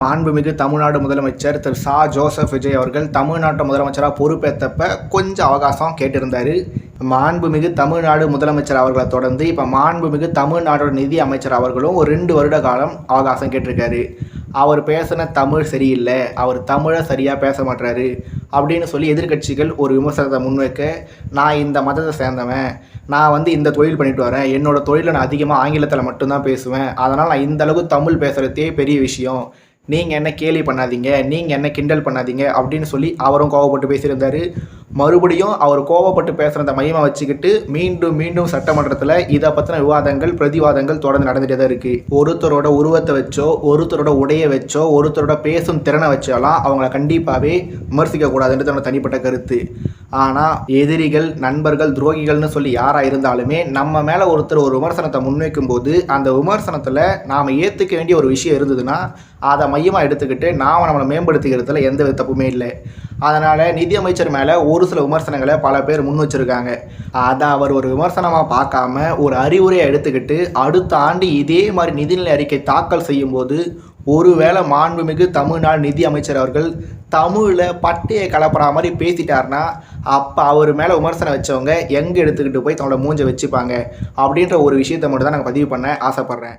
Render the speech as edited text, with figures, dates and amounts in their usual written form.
மாண்புமிகு தமிழ்நாடு முதலமைச்சர் திரு ச. ஜோசப் விஜய் அவர்கள் தமிழ்நாட்டு முதலமைச்சராக பொறுப்பேற்றப்ப கொஞ்சம் அவகாசம் கேட்டிருந்தார். மாண்புமிகு தமிழ்நாடு முதலமைச்சர் அவர்களை தொடர்ந்து இப்போ மாண்புமிகு தமிழ்நாடோட நிதி அமைச்சர் அவர்களும் ஒரு 2 வருட காலம் அவகாசம் கேட்டிருக்காரு. அவர் பேசின தமிழ் சரியில்லை, அவர் தமிழை சரியாக பேச மாட்டாரு அப்படின்னு சொல்லி எதிர்கட்சிகள் ஒரு விமர்சனத்தை முன்வைக்க, நான் இந்த மதத்தை சேர்ந்தவன், நான் இந்த தொழில் பண்ணிட்டு வரேன், என்னோடய தொழிலை நான் அதிகமாக ஆங்கிலத்தில் மட்டும்தான் பேசுவேன், அதனால் நான் இந்த அளவுக்கு தமிழ் பேசுகிறதே பெரிய விஷயம், நீங்கள் என்ன கேலி பண்ணாதீங்க, நீங்கள் என்ன கிண்டல் பண்ணாதீங்க அப்படின்னு சொல்லி அவரும் கோவப்பட்டு பேசியிருந்தார். மறுபடியும் அவர் கோவப்பட்டு பேசுகிறத மையமாக வச்சுக்கிட்டு மீண்டும் மீண்டும் சட்டமன்றத்தில் இதை பற்றின விவாதங்கள் பிரதிவாதங்கள் தொடர்ந்து நடந்துகிட்டே தான் இருக்குது. ஒருத்தரோட உருவத்தை வச்சோ, ஒருத்தரோட உடையை வச்சோ, ஒருத்தரோட பேசும் திறனை வச்சாலாம் அவங்கள கண்டிப்பாகவே விமர்சிக்கக்கூடாதுன்றது என்னோட தனிப்பட்ட கருத்து. ஆனால் எதிரிகள், நண்பர்கள், துரோகிகள்னு சொல்லி யாராக இருந்தாலுமே நம்ம மேலே ஒருத்தர் ஒரு விமர்சனத்தை முன்வைக்கும் போது அந்த விமர்சனத்தில் நாம் ஏற்றுக்க வேண்டிய ஒரு விஷயம் இருந்ததுன்னா அதை மையமாக எடுத்துக்கிட்டு நாம் நம்மளை மேம்படுத்திக்கிறதுல எந்த வித தப்புமே இல்லை. அதனால் நிதியமைச்சர் மேலே ஒரு சில விமர்சனங்களை பல பேர் முன் வச்சுருக்காங்க. அதை அவர் ஒரு விமர்சனமாக பார்க்காம ஒரு அறிவுரையை எடுத்துக்கிட்டு அடுத்த ஆண்டு இதே மாதிரி நிதிநிலை அறிக்கை தாக்கல் செய்யும்போது ஒருவேளை மாண்புமிகு தமிழ்நாடு நிதி அமைச்சர் அவர்கள் தமிழில் பட்டையை கலப்புற மாதிரி பேசிட்டார்னா அப்போ அவர் மேலே விமர்சனம் வச்சவங்க எங்கே எடுத்துக்கிட்டு போய் தன்னோட மூஞ்சை வச்சுப்பாங்க அப்படின்ற ஒரு விஷயத்தை மட்டும் தான் நாங்கள் பதிவு பண்ண ஆசைப்பட்றேன்.